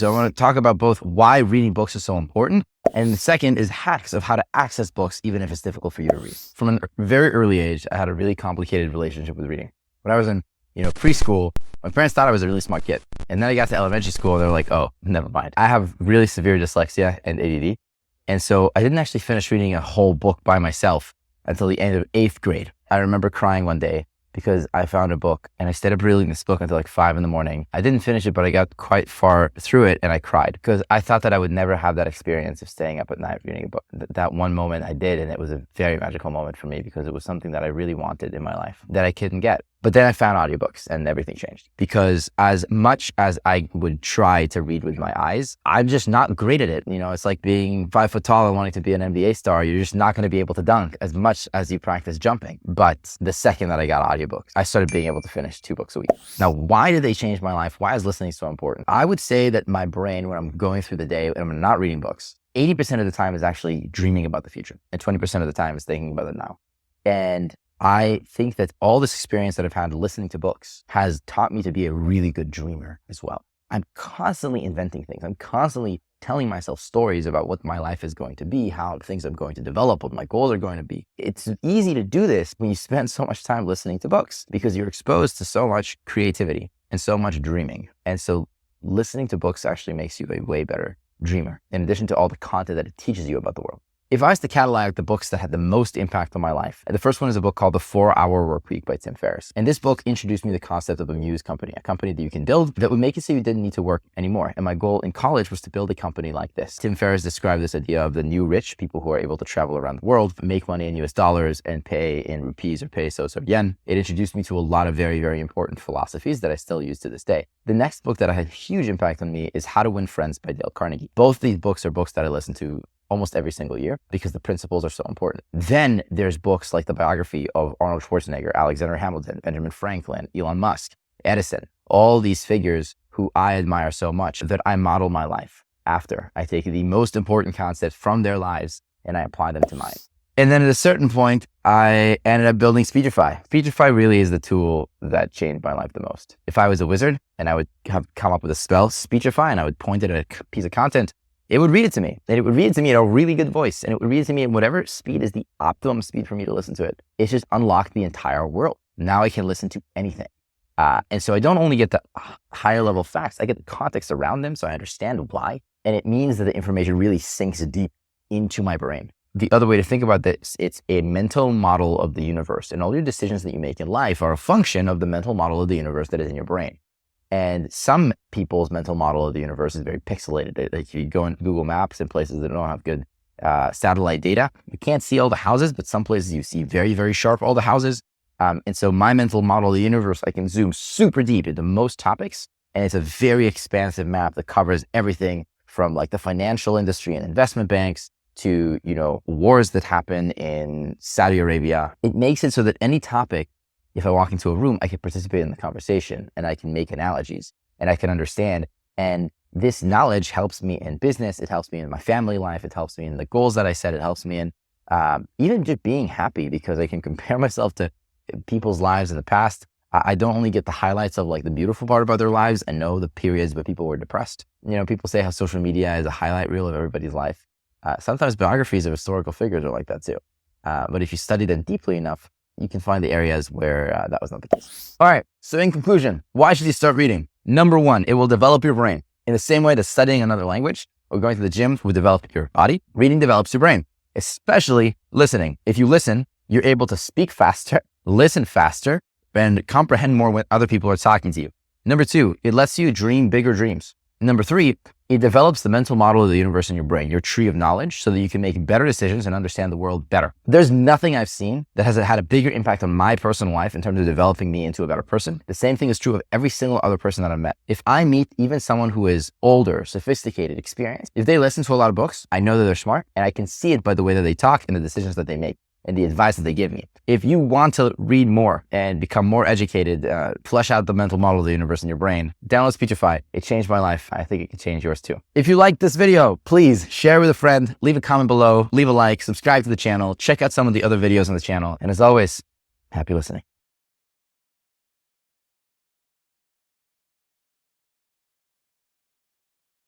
So I want to talk about both why reading books is so important, and the second is hacks of how to access books even if it's difficult for you to read. From a very early age, I had a really complicated relationship with reading. When I was in preschool, my parents thought I was a really smart kid. And then I got to elementary school and they're like, oh, never mind. I have really severe dyslexia and ADD. And so I didn't actually finish reading a whole book by myself until the end of 8th grade. I remember crying one day because I found a book and I stayed up reading this book until like 5 a.m. I didn't finish it, but I got quite far through it and I cried because I thought that I would never have that experience of staying up at night reading a book. That one moment I did, and it was a very magical moment for me because it was something that I really wanted in my life that I couldn't get. But then I found audiobooks and everything changed, because as much as I would try to read with my eyes, I'm just not great at it. It's like being 5 foot tall and wanting to be an NBA star. You're just not going to be able to dunk as much as you practice jumping. But the second that I got audiobooks, I started being able to finish 2 books a week. Now, why did they change my life? Why is listening so important? I would say that my brain, when I'm going through the day and I'm not reading books, 80% of the time is actually dreaming about the future, and 20% of the time is thinking about it now. And I think that all this experience that I've had listening to books has taught me to be a really good dreamer as well. I'm constantly inventing things. I'm constantly telling myself stories about what my life is going to be, how things are going to develop, what my goals are going to be. It's easy to do this when you spend so much time listening to books because you're exposed to so much creativity and so much dreaming. And so listening to books actually makes you a way better dreamer, in addition to all the content that it teaches you about the world. If I was to catalog the books that had the most impact on my life, the first one is a book called The 4-Hour Workweek by Tim Ferriss. And this book introduced me to the concept of a muse company, a company that you can build that would make it so you didn't need to work anymore. And my goal in college was to build a company like this. Tim Ferriss described this idea of the new rich, people who are able to travel around the world, make money in US dollars and pay in rupees or pesos or yen. It introduced me to a lot of very, very important philosophies that I still use to this day. The next book that had a huge impact on me is How to Win Friends by Dale Carnegie. Both these books are books that I listen to almost every single year because the principles are so important. Then there's books like the biography of Arnold Schwarzenegger, Alexander Hamilton, Benjamin Franklin, Elon Musk, Edison, all these figures who I admire so much that I model my life after. I take the most important concepts from their lives and I apply them to mine. And then at a certain point, I ended up building Speechify. Speechify really is the tool that changed my life the most. If I was a wizard and I would have come up with a spell, Speechify, and I would point it at a piece of content, it would read it to me. And it would read it to me at a really good voice. And it would read it to me at whatever speed is the optimum speed for me to listen to it. It's just unlocked the entire world. Now I can listen to anything. And so I don't only get the higher level facts, I get the context around them so I understand why. And it means that the information really sinks deep into my brain. The other way to think about this, it's a mental model of the universe. And all your decisions that you make in life are a function of the mental model of the universe that is in your brain. And some people's mental model of the universe is very pixelated. Like you go in Google Maps in places that don't have good satellite data, you can't see all the houses, but some places you see very, very sharp all the houses. And so my mental model of the universe, I can zoom super deep into most topics. And it's a very expansive map that covers everything from like the financial industry and investment banks to, wars that happen in Saudi Arabia. It makes it so that any topic, if I walk into a room, I can participate in the conversation and I can make analogies and I can understand. And this knowledge helps me in business. It helps me in my family life. It helps me in the goals that I set. It helps me in even just being happy because I can compare myself to people's lives in the past. I don't only get the highlights of like the beautiful part about their lives. I know the periods where people were depressed. People say how social media is a highlight reel of everybody's life. Sometimes biographies of historical figures are like that too. But if you study them deeply enough, you can find the areas where that was not the case. All right. So in conclusion, why should you start reading? Number one, it will develop your brain. In the same way that studying another language or going to the gym will develop your body, reading develops your brain, especially listening. If you listen, you're able to speak faster, listen faster, and comprehend more when other people are talking to you. Number two, it lets you dream bigger dreams. Number three, it develops the mental model of the universe in your brain, your tree of knowledge, so that you can make better decisions and understand the world better. There's nothing I've seen that has had a bigger impact on my personal life in terms of developing me into a better person. The same thing is true of every single other person that I've met. If I meet even someone who is older, sophisticated, experienced, if they listen to a lot of books, I know that they're smart, and I can see it by the way that they talk and the decisions that they make and the advice that they give me. If you want to read more and become more educated, flesh out the mental model of the universe in your brain, download Speechify. It changed my life. I think it can change yours too. If you liked this video, please share with a friend, leave a comment below, leave a like, subscribe to the channel, check out some of the other videos on the channel. And as always, happy listening.